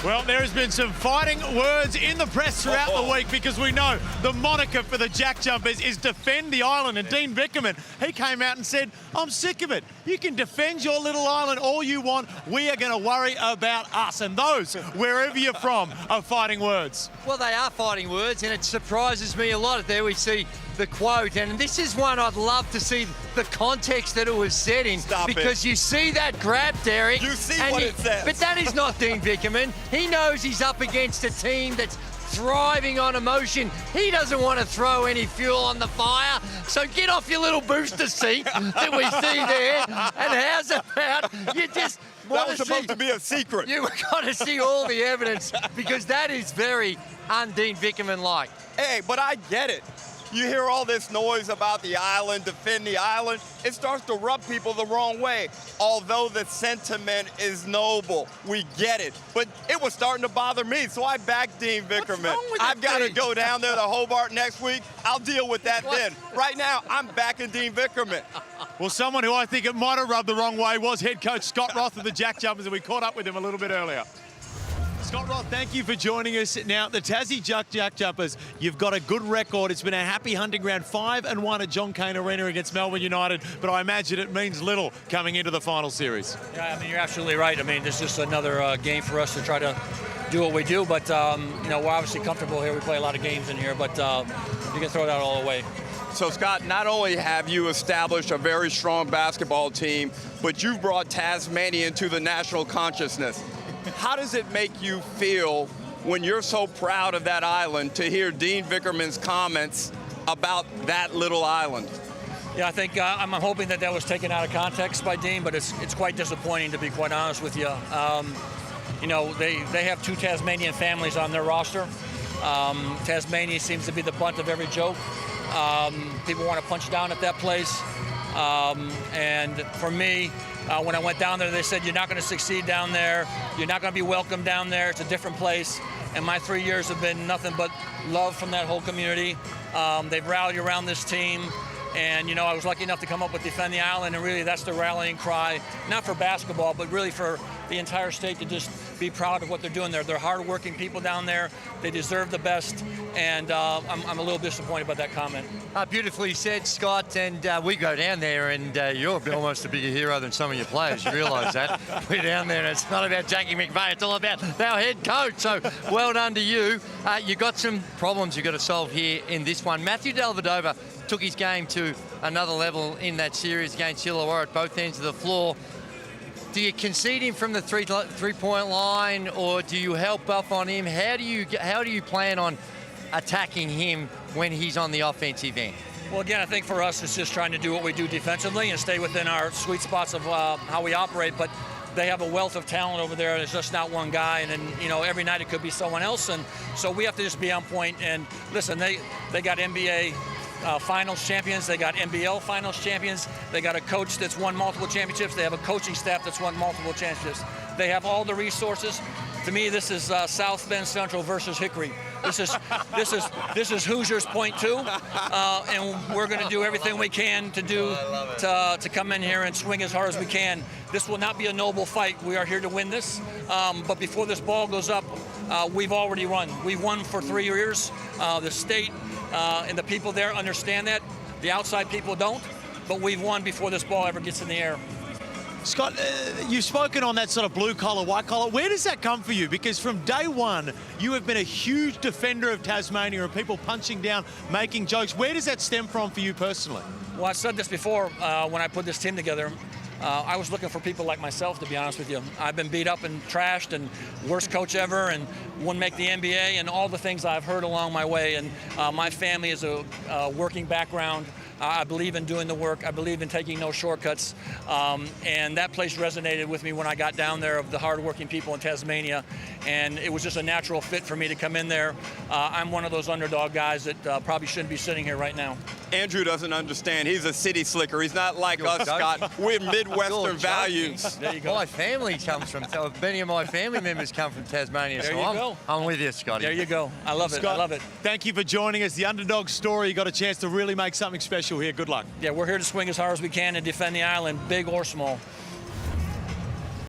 Well, there has been some fighting words in the press throughout the week because we know the moniker for the Jack Jumpers is defend the island. And Dean Vickerman, he came out and said, I'm sick of it. You can defend your little island all you want. We are going to worry about us. And those, wherever you're from, are fighting words. Well, they are fighting words, and it surprises me a lot. There we see the quote, and this is one I'd love to see the context that it was said in. Because you see that grab, Derek. You see what it says. But that is not Dean Vickerman. He knows he's up against a team that's thriving on emotion. He doesn't want to throw any fuel on the fire. So get off your little booster seat that we see there. And how's about you just that was supposed to be a secret. You got to see all the evidence because that is very un-Dean Vickerman-like. Hey, but I get it. You hear all this noise about the island, defend the island. It starts to rub people the wrong way. Although the sentiment is noble, we get it. But it was starting to bother me, so I backed Dean Vickerman. I've got to go down there to Hobart next week. I'll deal with that then. Right now, I'm backing Dean Vickerman. Well, someone who I think it might have rubbed the wrong way was head coach Scott Roth of the Jack Jumpers, and we caught up with him a little bit earlier. Scott Roth, thank you for joining us. Now, the Tassie Jack Jumpers, you've got a good record. It's been a happy hunting ground, 5-1 at John Cain Arena against Melbourne United, but I imagine it means little coming into the final series. Yeah, I mean, you're absolutely right. I mean, this is just another game for us to try to do what we do, but, you know, we're obviously comfortable here. We play a lot of games in here, but you can throw that all away. So, Scott, not only have you established a very strong basketball team, but you've brought Tasmania into the national consciousness. How does it make you feel when you're so proud of that island to hear Dean Vickerman's comments about that little island? Yeah, I think I'm hoping that was taken out of context by Dean, but it's quite disappointing, to be quite honest with you. You know, they have 2 Tasmanian families on their roster. Tasmania seems to be the butt of every joke. People want to punch down at that place. And for me, when I went down there, they said, you're not going to succeed down there. You're not going to be welcome down there. It's a different place. And my 3 years have been nothing but love from that whole community. They've rallied around this team. And, you know, I was lucky enough to come up with Defend the Island, and really that's the rallying cry, not for basketball, but really for the entire state to just be proud of what they're doing there. They're hardworking people down there. They deserve the best, and I'm a little disappointed about that comment. Beautifully said, Scott, and we go down there, and you're almost a bigger hero than some of your players. You realise that? We're down there, and it's not about Jackie McVeigh. It's all about our head coach, so well done to you. You've got some problems you've got to solve here in this one. Matthew Dellavedova took his game to another level in that series against Illawarra at both ends of the floor. Do you concede him from the three-point line, or do you help up on him? How do you plan on attacking him when he's on the offensive end? Well, again, I think for us it's just trying to do what we do defensively and stay within our sweet spots of how we operate. But they have a wealth of talent over there. There's just not one guy, and then, you know, every night it could be someone else, and so we have to just be on point. And listen, they got NBA finals champions, they got NBL finals champions, they got a coach that's won multiple championships, they have a coaching staff that's won multiple championships. They have all the resources. To me, this is South Bend Central versus Hickory. This is Hoosiers point 2, and we're going to do everything we can to do to come in here and swing as hard as we can. This will not be a noble fight. We are here to win this, but before this ball goes up, we've already won. We've won for 3 years. The state and the people there understand that. The outside people don't, but we've won before this ball ever gets in the air. Scott, you've spoken on that sort of blue collar, white collar. Where does that come for you? Because from day one, you have been a huge defender of Tasmania and people punching down, making jokes. Where does that stem from for you personally? Well, I said this before when I put this team together. I was looking for people like myself, to be honest with you. I've been beat up and trashed and worst coach ever and wouldn't make the NBA and all the things I've heard along my way. And my family is a working background. I believe in doing the work. I believe in taking no shortcuts. And that place resonated with me when I got down there, of the hardworking people in Tasmania. And it was just a natural fit for me to come in there. I'm one of those underdog guys that probably shouldn't be sitting here right now. Andrew doesn't understand. He's a city slicker. He's not like us, Scott. We're Midwestern values. There you go. My family comes from, many of my family members come from Tasmania. There you go. I'm with you, Scotty. There you go. I love it. Scott, I love it. Thank you for joining us. The underdog story, you got a chance to really make something special here. Good luck. Yeah, we're here to swing as hard as we can and defend the island, big or small.